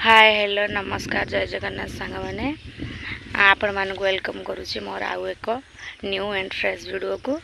Hi hello नमस्कार जय जगन्नाथ सांग मैंने आपण मानक वेलकम करुच्ची मोर आउ एक न्यू एंड फ्रेश वीडियो को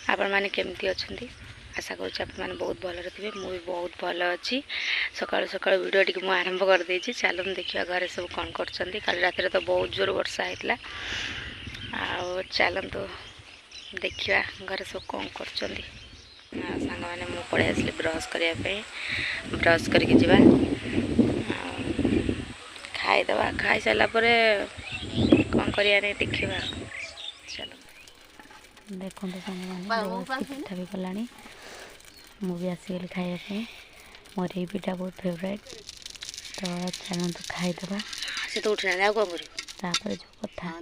आपण मैंने केमती अच्छा आशा करुच्ची आप मैंने बहुत भल थे मुझे बहुत भल अच्छी सकाल सकाल वीडियो टी मुझे आरंभ कर देछि चलो देखिए घरे सब कौन कर काल रात तो बहुत जोर वर्षा होता चलतु देखा घरे सब कौन कर सांग मैंने मुझे पड़े आसली ब्रश करने ब्रश करके जावा खाईदवा खाई सारा कौन करिया देखा चलो देखो पिठा भी गला मुझे आसीगली खायापी मोर ये पिठा बहुत फेवरेट तो चलते खाईदवा से तो उठना कौन कर जो कथा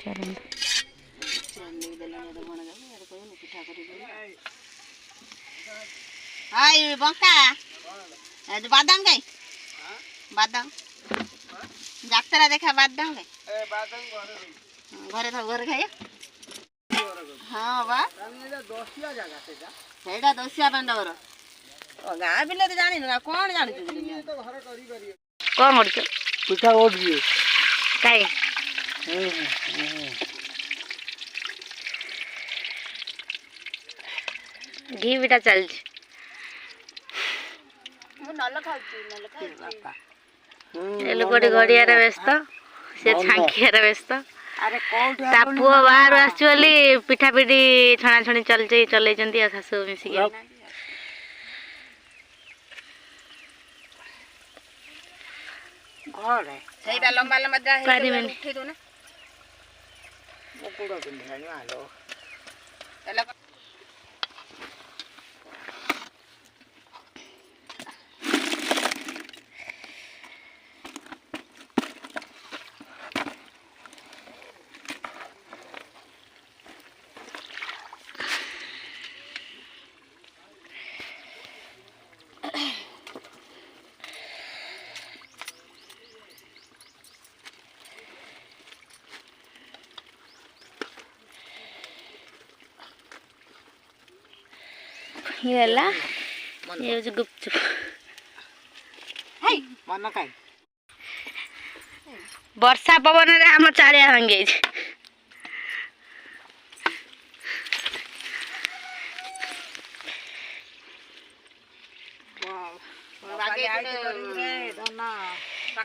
चलते बादाम गई बादाम जातरा देखा बादाम गई घरे था घर खाइए हाँ बा सेटा दसिया पेंडर गाँ बिल तो जानी ना कौन जानी कौन कर पिठा ओट दिए काई घी बिटा चल लोकटी घड़िया व्यस्त से छांकिया व्यस्त ता पुओ बाहर आसली पिठा पिठी छणा छणी चल शाशु मिसिक लंबा लंबा ये गुपचुप मन कहीं वर्षा पवन आम चारिया भांगी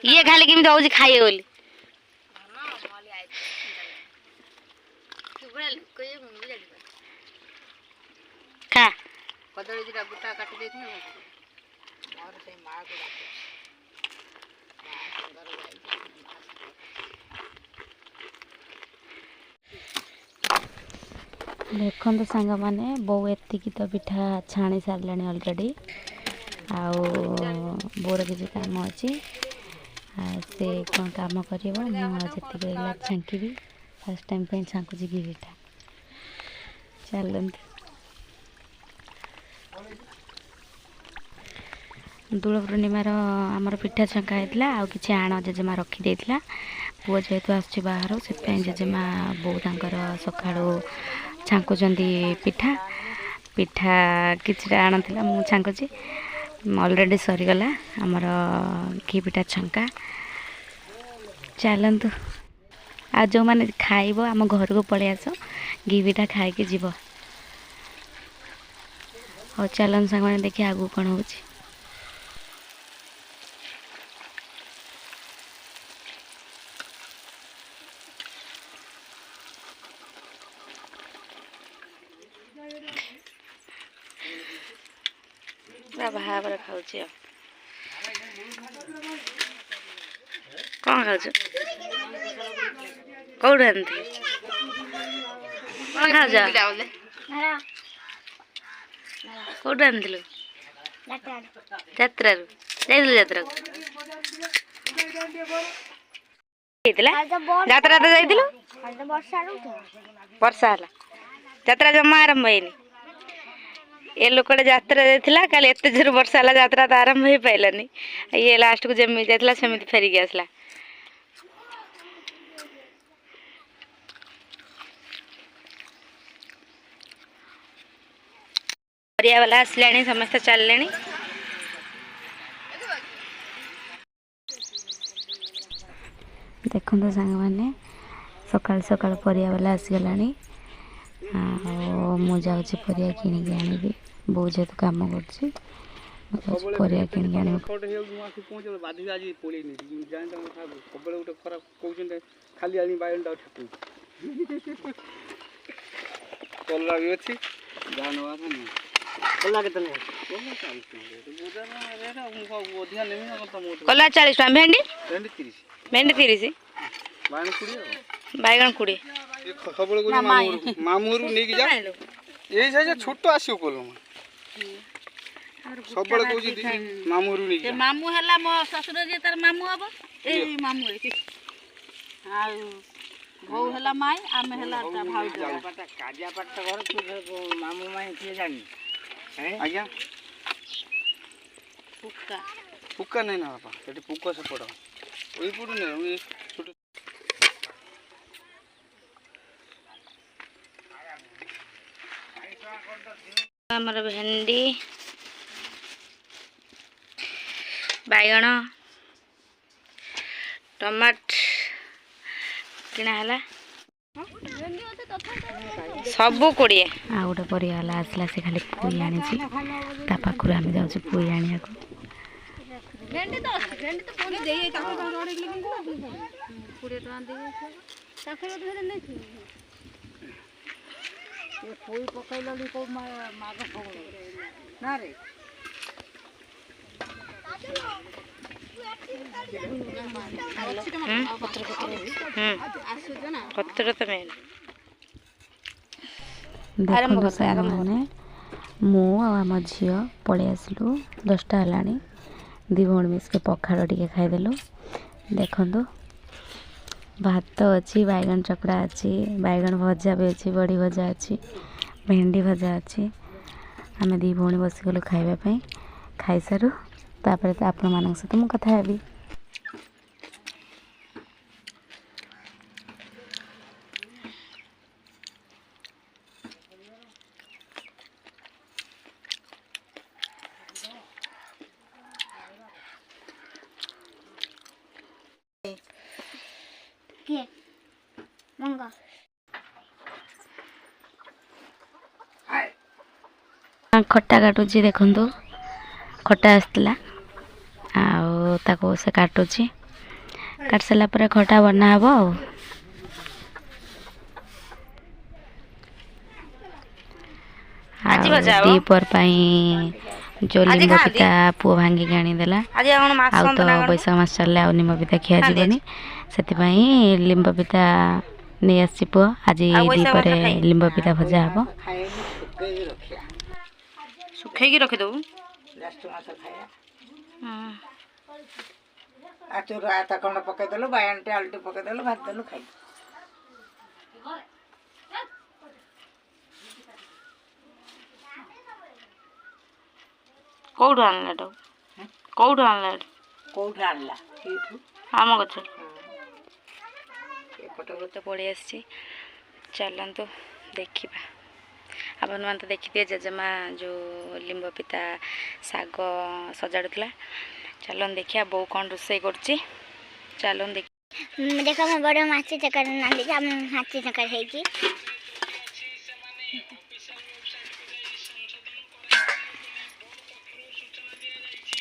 ये खाली केमी हूँ खाइए बोली खा कदली दिटा गुटा काटी देथि और से मां को देखो तो सांग मैंने बो एति तो पिठा छाणी सारे अलरेडी आउ बोर किसी काम अच्छी से कौन काम कर छांकी फर्स्ट टाइम पे छांकुची घी पिठा चलते दोल पूर्णिमार आमर पिठा छंका होता आ कि आण जेजेमा रखी पुओ जेहेतु आस बाहर से जेजेमा बो तर सका छांकुंट पिठा पिठा कि आण था मुझे छांकुची अलरेडी सरीगला आमर घी पिठा छंका चलतु आ जो मैंने खाइब आम घर को पलि आस घी पिठा खाई जीव और चलन सांग मैंने देखिए आगू कौन हो भाव खाऊ कौन खाऊ कौट आन कौन खाऊ कौट आन जात्रा जात्रा जात्रा तो जाइलु वर्षा है जात्रा जमा आरंभ है ये लोकटे जात्रा जाइला काली एत जोर वर्षा है जात्रा तो आरंभ हो पारानी ये लास्ट को जमी जाता सेमती फेरिकी आसला वाला आसला समस्त चलने देखो सांग मैंने सकाल सकाल परिया वाला आसीगलानी मु जाऊँ परिया किणिकी आनी बो जेहतु कम कर परिया किणिकी आनी खाली आनी बायन टा ठाकू कलरा भी अछि जानवा था नहीं कलरा के तने कला 40 टका भेंडी भेंडी 30 भेंडी 30 बायन 20 बैगन 20 ये खबळ को मामूरू नेकी जा एई साइज छोट आसियो कोलम सबळ को जी मामूरू नेकी ते मामू हला मो ससुर जे तार मामू हबो ए मामू ए आ भौ हला माई आमे हला ता भाउ पता काजिया पट्टा घर तू मामू माई के जानी हैं आज्ञा फुक्का फुक्का नहीं ना बापा सेठी फुक्का से पड़ो ओई पुडु ने ओई छोट हमर भेंडी बैगण टमाट किना हला सबू 20 आ गोटे परिवाला आसला से खाली पुई आनी ता पाखुर आम जाऊँ पुई आनिया भेंडी तो पुरी देई ताको जोड़े लेकिन 20 टका दे ताको धरे नहीं ये कोई पकैलो ली को माग खबर ना रे पत्र तो मेन आरंभ मैंने मु आम झी पलि आसलु 10टा है दी भौणी मिसके पखाड़ टे खाईदेलु देखु भात अच्छी बैगन चकड़ा अच्छी बैगन भजा भी अच्छी बड़ी भजा अच्छी भेंडी भजा अच्छी आम दी भौणी बसीगलु खाइबापी खाई सारू तापर तो आपण मान सहित मु कथा हेबी खट्टा काटुची देखु खट्टा आसला से काटुची काट सारा पर खट्टा बना हब दीपर जो लिंब पिता पुओ भांगिक आनीदेला तो बैशाख मास चलले आ निम्ब पिता खिया जीवनी से लिंब पिता नहीं आसी पुओ आज दीपर लिंब पिता भजा हम सुखैकी रखिदेबू आचुर आता खंड पकईदेलु बायन आलू पकईदेलु भात देलु खाई कौटू आनला कौटू आनला कौट आनला आम गछ तो पड़ी आसी चलतु देखा आपण मैंने तो देखिए जेजेमा जो लिंब पिता शाग सजाड़ुला चलन देखिया बो कौन रोषे कर चलन देख देखो मैं बड़ माछी चकर ना देखा माछी चकर है कि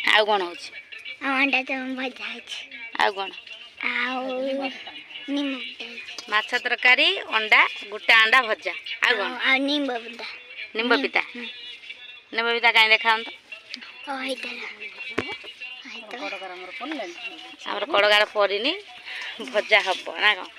आ कोन हो अंडा तो भजा है आ कोन आ नींबू माछ तरकारी अंडा गोटे अंडा भजा आ कोन आ नींबू पिता कहीं देखा तो आमर कड़गार पड़नी भजा हम ना कौन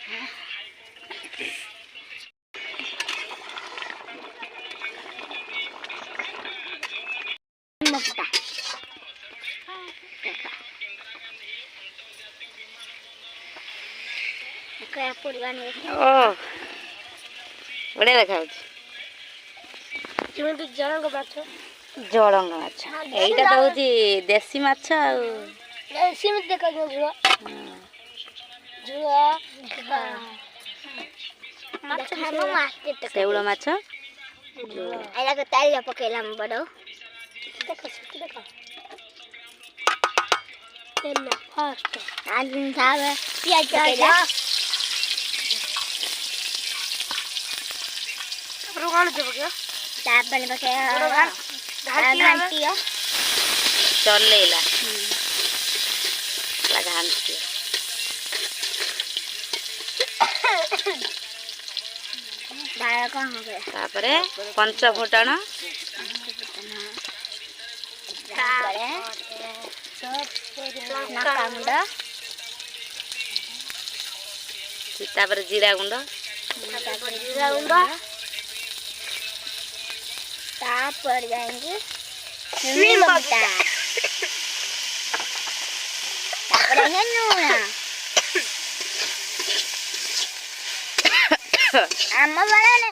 ओ बढ़िया देखा जड़ंग माछ एटा तो होची देसी माछ आ देसी मत देखा जो माछ हम मारते तो सेउला माछ आइला को तालिया पकेला बड़ो देखो देखो तेल पियाज पकेला तापर पकेला घंटी चलेला घांटी तापरे पंच फुटण तापर जीरा गुंड तापर जाएंगे नीम पत्ता तापर नून अम्मा बड़ा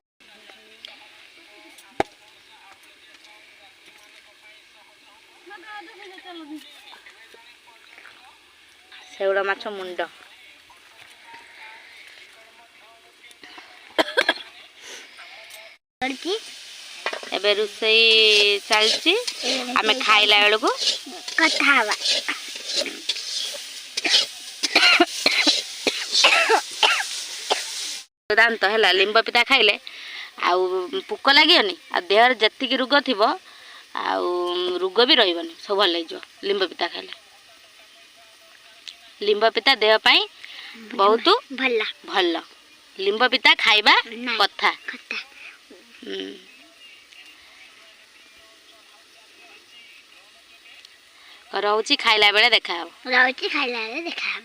शेउड़ा माछ मुंड एबे रुसई चलची आमे खाइला बेल को कथा दांत है लिंब पिता खाइले आउ पुक लगे आ देहर जतिक रोग थी रोग भी रही सब भल लगे लिंब पिता खाइले लिंब पिता देह पाई बहुत भल भल लिंब पिता खाइबा कथा रोची खाइला बेले देखा रोची खाइला बेले देखा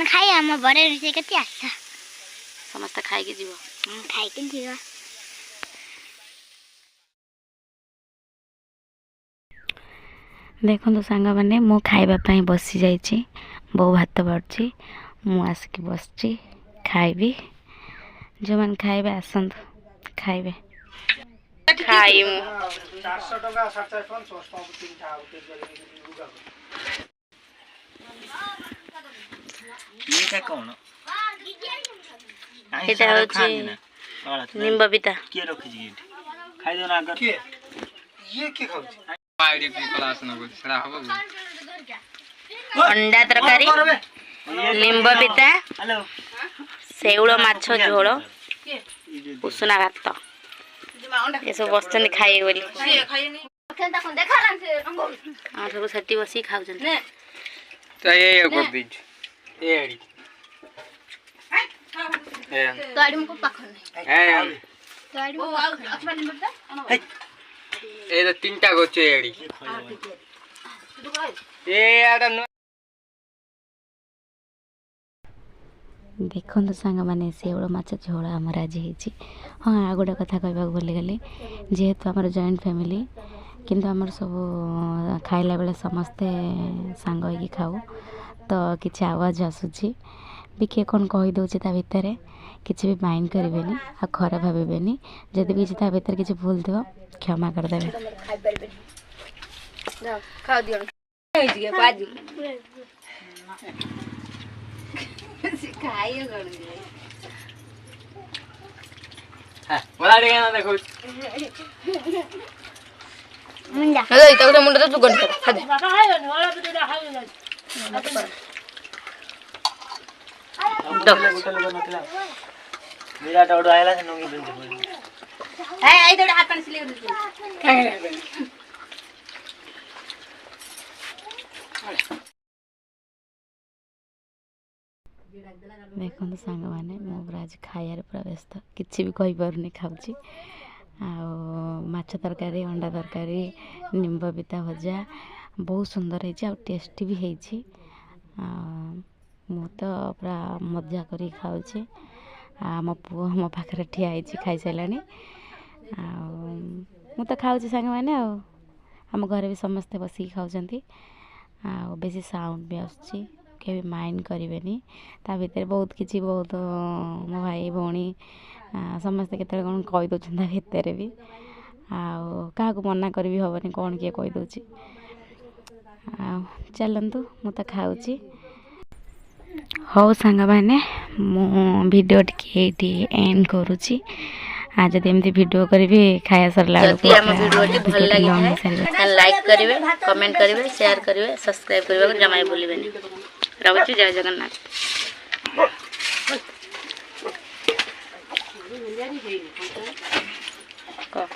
खाई आम बड़े रोषे के समस्त खाई जीव खाई जीव देखो सांग मैंने मु खाइबापी बसी जाइए बो भात बाढ़ी मु आसिक बसची खाइबी जो मैंने खाइबे आसंत खाइबे खाई निम्ब पिता किए रखी जी खाइ दो ना अगर ये के खाउ आईडी की क्लास न को छड़ा हबो अंडा तरकारी निम्ब पिता हेलो शेउड़ माछ झोल उसना भात ये सब बसचन खाए बोली सब सेठी बसी खाऊ तो ये कर दीज ए आईडी गाड़ी में को पाखन गाड़ी में अच्छा निम्ब पिता ए तो तीनटा गोचे एडी ए आडा देखो सांग मैंने शेउड़ माछ झोल आमर आज हाँ आ गोटे कथा कहवाक भूली गली जेहेतु आम जॉइंट फैमिली किंतु आमर सब खाइला बेले समस्ते सांग होइकी खाऊ तो किसी आवाज आसूची भी किए कौन कहीदे ता भितर किसी भी माइंड करेंगे आ खराब भावेनि जदि भी किसी ता भितर किसी भूल थो क्षमा करदेवे बोला रे ना देखो मुंडा हेलो इतना मुंडा तो तू गन कर खा दे मेरा टोडो आयला से नोंगी बिंदु है आई थोड़ा हाथ पानी से ले देखो सांग मैंने मो आज खाइबार पूरा व्यस्त किसी भी कहीपरनी खाऊँ माछ तरकारी अंडा तरकारी निम्ब पिता भजा बहुत सुंदर है टेस्टी भी है मु तो पूरा मजा करी खाऊँ मो पु मो पाखे ठिया खाई सारा मु तो खाऊँ सांग मैंने आम घर भी समस्ते बसिक खाऊँ बेसी साउंड भी आसुची के भी माइंड करेंगे ता भीतर बहुत किसी बहुत मो भाई भौणी समस्ते केत कौन कहीदे भितर भी क्या मना करी भी हेनी कौन किए कहीदे चलतु मु तो खाऊँ हो सांग मैंने मु वीडियो टी एंड करुच्ची हाँ जब एमती वीडियो करी खाया सरला जदि आम वीडियो भल लगे लाइक करेंगे कमेंट करेंगे शेयर करेंगे सब्सक्राइब करने को जमा भूलें रहुची जय जगन्नाथ। बाय।